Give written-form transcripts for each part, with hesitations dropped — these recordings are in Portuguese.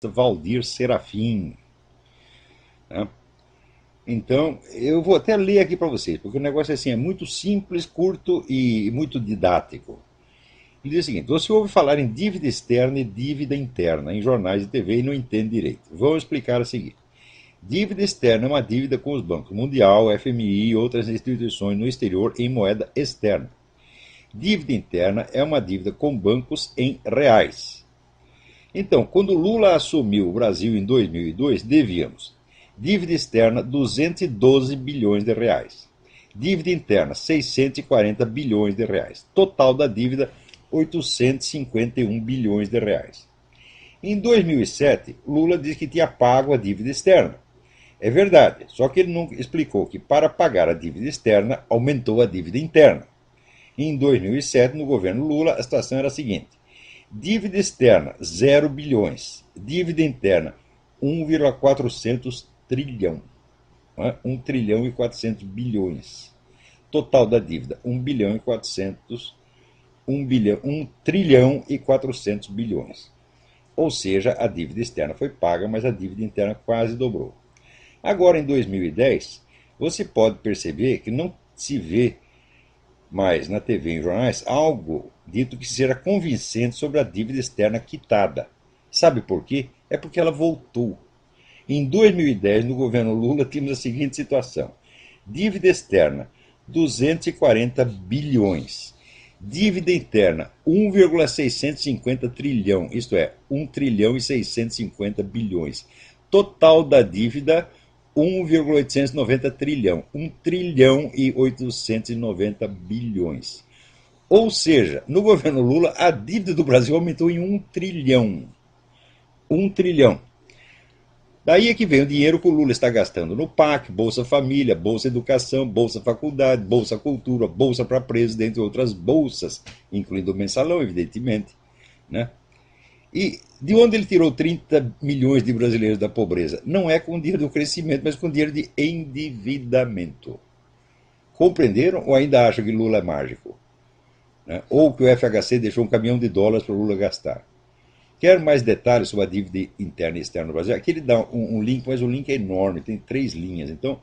Valdir Serafim, né? Então, eu vou até ler aqui para vocês, porque o negócio assim, é muito simples, curto e muito didático. Ele diz o seguinte: você ouve falar em dívida externa e dívida interna em jornais e TV e não entende direito. Vou explicar a seguir. Dívida externa é uma dívida com os bancos Mundial, FMI e outras instituições no exterior em moeda externa. Dívida interna é uma dívida com bancos em reais. Então, quando Lula assumiu o Brasil em 2002, devíamos dívida externa 212 bilhões de reais, dívida interna 640 bilhões de reais, total da dívida 851 bilhões de reais. Em 2007, Lula disse que tinha pago a dívida externa. É verdade, só que ele não explicou que para pagar a dívida externa aumentou a dívida interna. Em 2007, no governo Lula, a situação era a seguinte: dívida externa, 0 bilhões. Dívida interna, 1,400 trilhão. 1 trilhão e 400 bilhões. Total da dívida, 1 bilhão e 400, 1 trilhão e 400 bilhões. Ou seja, a dívida externa foi paga, mas a dívida interna quase dobrou. Agora, em 2010, você pode perceber que não se vê mais na TV e em jornais algo dito que seja convincente sobre a dívida externa quitada. Sabe por quê? É porque ela voltou. Em 2010, no governo Lula, tínhamos a seguinte situação: dívida externa, 240 bilhões. Dívida interna, 1,650 trilhão, isto é, 1 trilhão e 650 bilhões. Total da dívida, 1,890 trilhão. 1 trilhão e 890 bilhões. Ou seja, no governo Lula, a dívida do Brasil aumentou em 1 trilhão. 1 trilhão. Daí é que vem o dinheiro que o Lula está gastando no PAC, Bolsa Família, Bolsa Educação, Bolsa Faculdade, Bolsa Cultura, Bolsa para Presos, dentre outras bolsas, incluindo o mensalão, evidentemente, né? E de onde ele tirou 30 milhões de brasileiros da pobreza? Não é com dinheiro do crescimento, mas com dinheiro de endividamento. Compreenderam ou ainda acham que Lula é mágico? Né? Ou que o FHC deixou um caminhão de dólares para o Lula gastar? Quer mais detalhes sobre a dívida interna e externa no Brasil? Aqui ele dá um link, mas o link é enorme, tem 3 linhas. Então,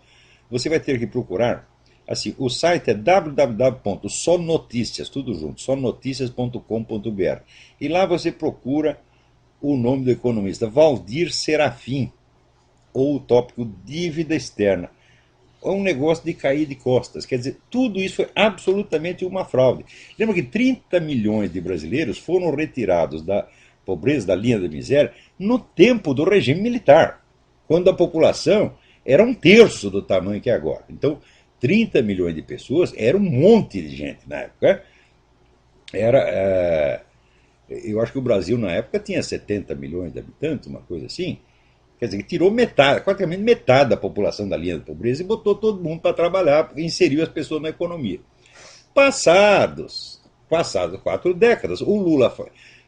você vai ter que procurar. Assim, o site é www.sonoticias, tudo junto, sonoticias.com.br. E lá você procura o nome do economista Valdir Serafim, ou o tópico dívida externa. É um negócio de cair de costas. Quer dizer, tudo isso foi absolutamente uma fraude. Lembra que 30 milhões de brasileiros foram retirados da pobreza, da linha da miséria, no tempo do regime militar, quando a população era 1/3 do tamanho que é agora. Então, 30 milhões de pessoas era um monte de gente na época. Eu acho que o Brasil na época tinha 70 milhões de habitantes, uma coisa assim. Quer dizer, que tirou metade, praticamente metade da população da linha da pobreza e botou todo mundo para trabalhar, inseriu as pessoas na economia. Passadas 4 décadas, o Lula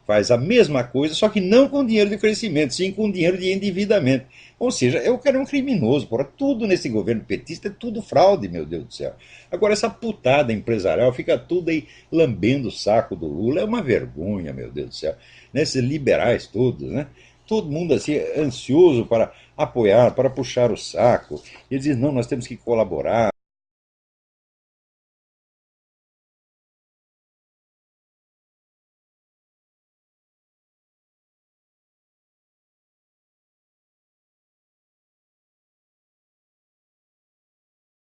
faz a mesma coisa, só que não com dinheiro de crescimento, sim com dinheiro de endividamento. Ou seja, eu quero um criminoso, porra. Tudo nesse governo petista é tudo fraude, meu Deus do céu. Agora, essa putada empresarial fica tudo aí lambendo o saco do Lula. É uma vergonha, meu Deus do céu. Né? Esses liberais todos, né? Todo mundo assim, ansioso para apoiar, para puxar o saco. Eles dizem, não, nós temos que colaborar.